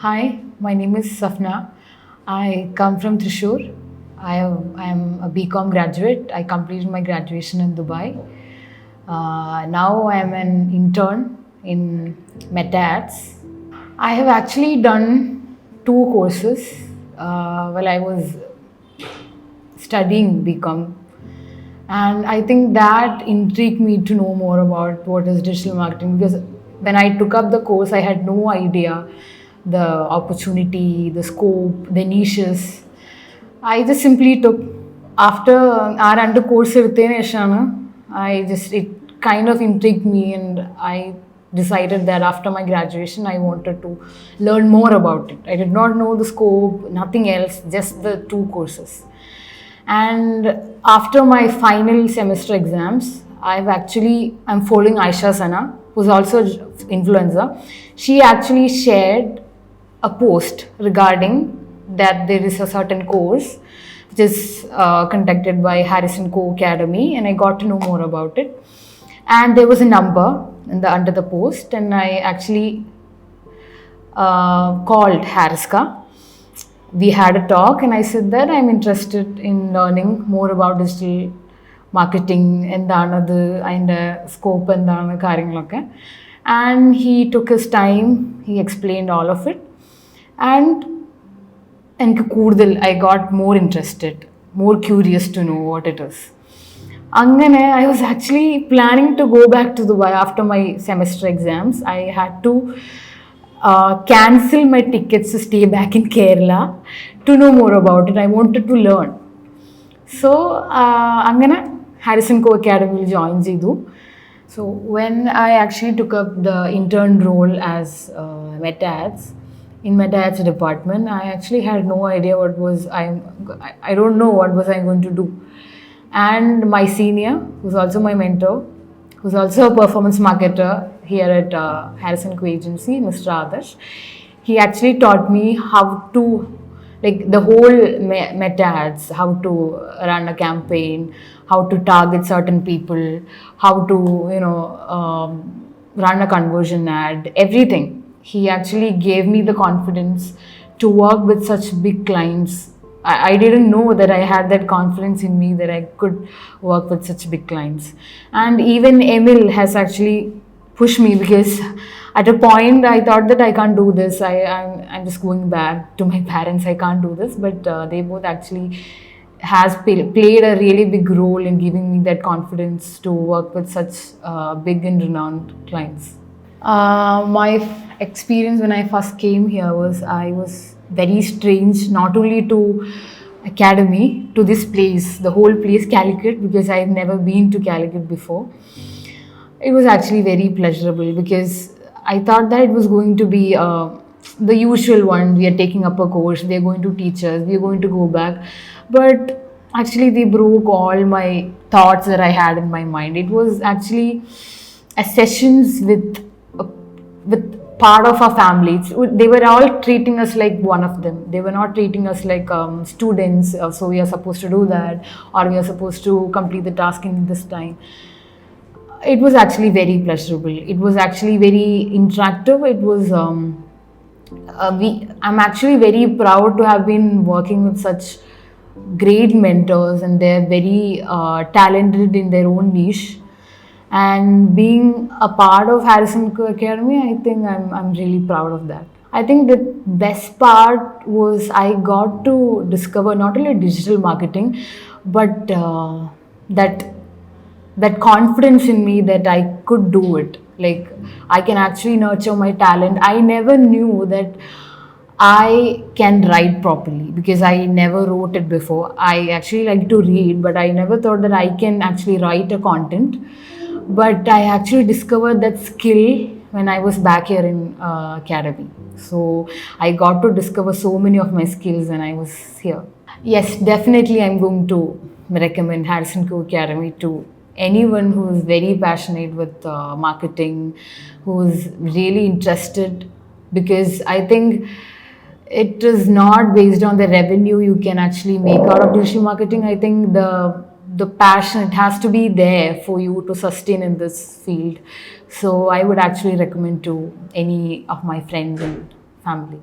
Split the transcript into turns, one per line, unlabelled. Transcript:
Hi, my name is Safna. I come from Thrissur. I am a BCom graduate. I completed my graduation in Dubai. Now I am an intern in Meta Ads. I have actually done two courses while I was studying BCom, and I think that intrigued me to know more about what is digital marketing, because when I took up the course, I had no idea the opportunity, the scope, the niches. I just simply took after our under course it kind of intrigued me, and I decided that after my graduation I wanted to learn more about it. I did not know the scope, nothing else, just the two courses. And after my final semester exams, I'm following Aisha Sana, who's also an influencer. She actually shared a post regarding that there is a certain course which is conducted by Haris&Co Academy, and I got to know more about it. And there was a number under the post, and I actually called Haris&Co. We had a talk, and I said that I'm interested in learning more about digital marketing and the scope and and he took his time, he explained all of it, and I got more interested, more curious to know what it is. I was actually planning to go back to Dubai after my semester exams. I had to cancel my tickets to stay back in Kerala to know more about it. I wanted to learn. So, Haris&Co Academy will join Zidu. So, when I actually took up the intern role as Meta Ads, in Meta Ads department, I actually had no idea I don't know what was I going to do. And my senior, who's also my mentor, who's also a performance marketer here at Haris&Co agency, Mr. Adarsh, he actually taught me how to, like the whole Meta Ads, how to run a campaign, how to target certain people, how to, run a conversion ad, everything. He actually gave me the confidence to work with such big clients. I didn't know that I had that confidence in me that I could work with such big clients. And even Emil has actually pushed me, because at a point I thought that I can't do this. I'm just going back to my parents. I can't do this. But they both actually played a really big role in giving me that confidence to work with such big and renowned clients. My experience when I first came here I was very strange, not only to academy, to this place, the whole place, Calicut, because I've never been to Calicut before. It was actually very pleasurable, because I thought that it was going to be the usual one. We are taking up a course, they're going to teach us, we're going to go back. But actually, they broke all my thoughts that I had in my mind. It was actually a sessions with part of our family. They were all treating us like one of them. They were not treating us like students, so we are supposed to do that, or we are supposed to complete the task in this time. It was actually very pleasurable. It was actually very interactive. It was I'm actually very proud to have been working with such great mentors, and they're very talented in their own niche. And being a part of Haris&Co Academy, I think I'm really proud of that. I think the best part was I got to discover not only digital marketing, but that confidence in me that I could do it. Like, I can actually nurture my talent. I never knew that I can write properly, because I never wrote it before. I actually like to read, but I never thought that I can actually write a content. But I actually discovered that skill when I was back here in academy. So I got to discover so many of my skills when I was here. Yes, definitely I'm going to recommend Haris&Co Academy to anyone who is very passionate with marketing, who is really interested, because I think it is not based on the revenue you can actually make out of digital marketing. I think the passion, it has to be there for you to sustain in this field. So I would actually recommend to any of my friends and family.